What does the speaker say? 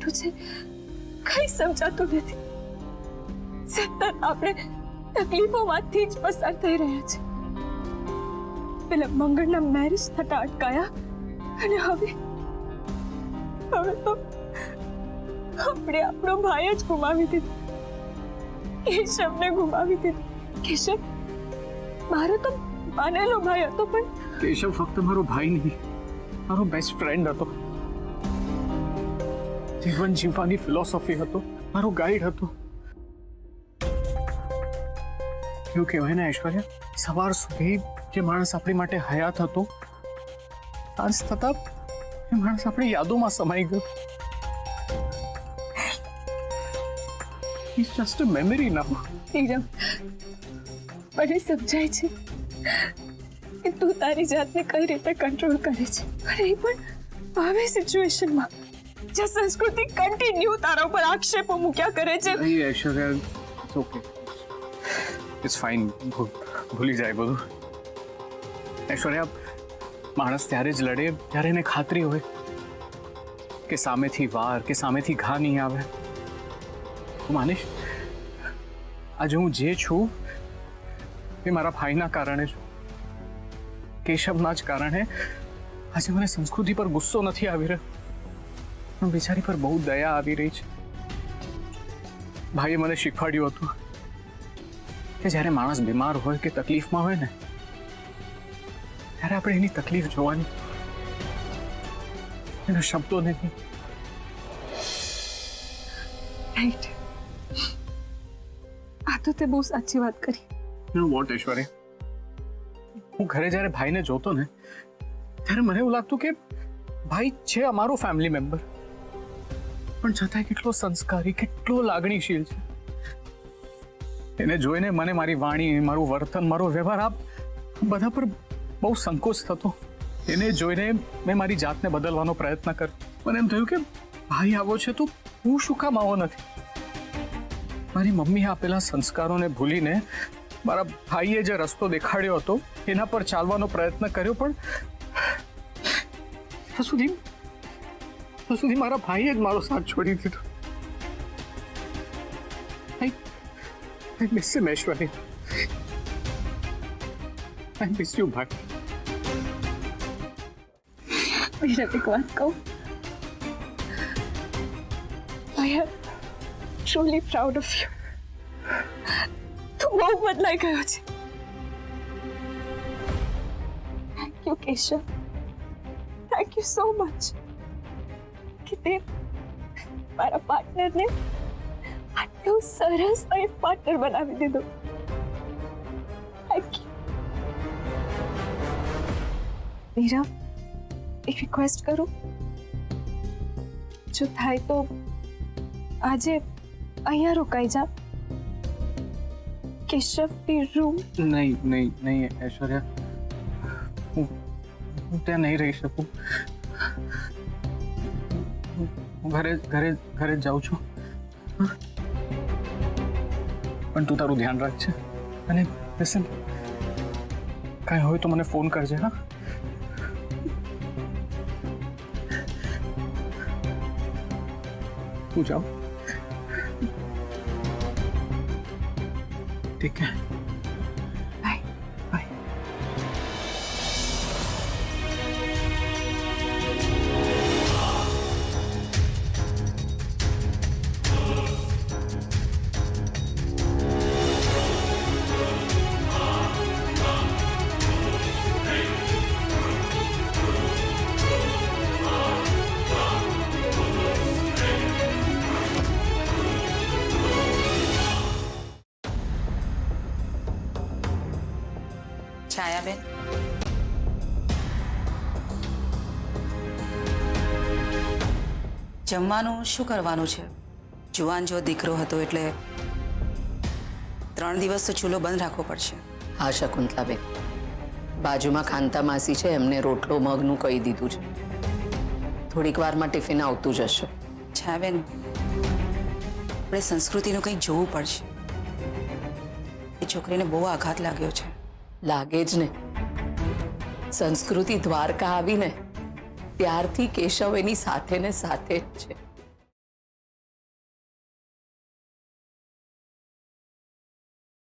રહ્યું છે કઈ સમજાતું નથી. સતત આપણે તકલીફોમાંથી જ પસાર થઈ રહ્યા છે. પેલા મંગળના મેરેજ થતા અટકાયા અને હવે તો આપણે આપણો ભાઈ જ ગુમાવી દીધો. કેશવને ગુમાવી દીધો. કેશવ મારો તો માનેલો ભાઈ હતો, પણ કેશવ ફક્ત મારો ભાઈ નહીં, મારો બેસ્ટ ફ્રેન્ડ હતો. જીવન જીવવાની ફિલોસોફી હતો, મારો ગાઈડ હતો. એવું કહેવાય ને ઐશ્વર્યા, સવાર સુધી જે માણસ આપણી માટે હયાત હતો, સાંજ થતા એ માણસ આપણી યાદોમાં સમાઈ ગયો. It's just a memory now. Nirav, મને સમજાય છે કે તું તારી જાતને કઈ રીતે કંટ્રોલ કરે છે, પણ એ પણ આવી સિચ્યુએશનમાં જ્યાં સંસ્કૃતિ કન્ટિન્યુ તારા ઉપર આક્ષેપો મૂક્યા કરે છે. નહીં Aishwarya, it's okay. It's fine. ભૂલી જાય બધું. ઐશ્વર્યા, માણસ ત્યારે જ લડે ત્યારે એને ખાતરી હોય કે સામેથી વાર કે સામેથી ઘા નહીં આવે. હું માનીશ, આજે હું જે છું એ મારા ભાઈના કારણે છું. કેશવના જ કારણે આજે મને સંસ્કૃતિ પર ગુસ્સો નથી આવી રહ્યો, પણ બિચારી પર બહુ દયા આવી રહી છે. ભાઈએ મને શીખવાડ્યું હતું કે જ્યારે માણસ બીમાર હોય કે તકલીફમાં હોય ને, ત્યારે આપણે એની તકલીફ જોવાની, એના શબ્દો નહીં. રાઈટ. આ તો તે બહુ સાચી વાત કરી. વોટ ઐશ્વર્યા, હું ઘરે જ્યારે ભાઈને જોતો ને ત્યારે મને એવું લાગતું કે ભાઈ છે અમારો ફેમિલી મેમ્બર, પણ છતાંય કેટલો સંસ્કારી, કેટલો લાગણીશીલ છે. એને જોઈને મને મારી વાણી, મારું વર્તન, મારો વ્યવહાર આ બધા પર બહુ સંકોચ થતો. એને જોઈને મેં મારી જાતને બદલવાનો પ્રયત્ન કર્યો. મને એમ થયું કે ભાઈ આવો છે તો હું શું કામ આવો નથી. મારી મમ્મીએ આપેલા સંસ્કારોને ભૂલીને મારા ભાઈએ જે રસ્તો દેખાડ્યો હતો એના પર ચાલવાનો પ્રયત્ન કર્યો, પણ સુધી મારા ભાઈએ જ મારો સાથ છોડી દીધો. I miss him, Aishwarya. I miss you, bhai. Nirav, એક વાત કહું, I am truly proud of you. તું બહુ બદલાઈ ગયો છે. Thank you, Keshav. Thank you so much. કે તે મારા પાર્ટનરને આટલું સરસ લાઈફ પાર્ટનર બનાવી દીધું. Thank you. નીરવ, એક રિક્વેસ્ટ કરું, જો થાય તો આજે અહીંયા રોકાઈ જા. કેશવની રૂમ. નહીં ઐશ્વર્યા, હું ત્યાં નહીં રહી શકું. હું ઘરે જ જાઉં છું. પણ તું તારું ધ્યાન રાખજે અને લિસન, કાંઈ હોય તો મને ફોન કરજે. હા, હું જાઉં. ઠીક છે. બાય. બાય. છાયાબેન, જમવાનું શું કરવાનું છે? જુવાન જો દીકરો હતો એટલે 3 દિવસ તો ચૂલો બંધ રાખવો પડશે. હા શકુંતલાબેન, બાજુમાં ખાંતા માસી છે, એમને રોટલો મગનું કહી દીધું છે. થોડીક વારમાં ટિફિન આવતું જશે. છાયાબેન, આપણે સંસ્કૃતિનું કંઈક જોવું પડશે. એ છોકરીને બહુ આઘાત લાગ્યો છે. લાગે જ ને. સંસ્કૃતિ દ્વારકા આવીને ત્યારથી કેશવ એની સાથે ને સાથે જ છે.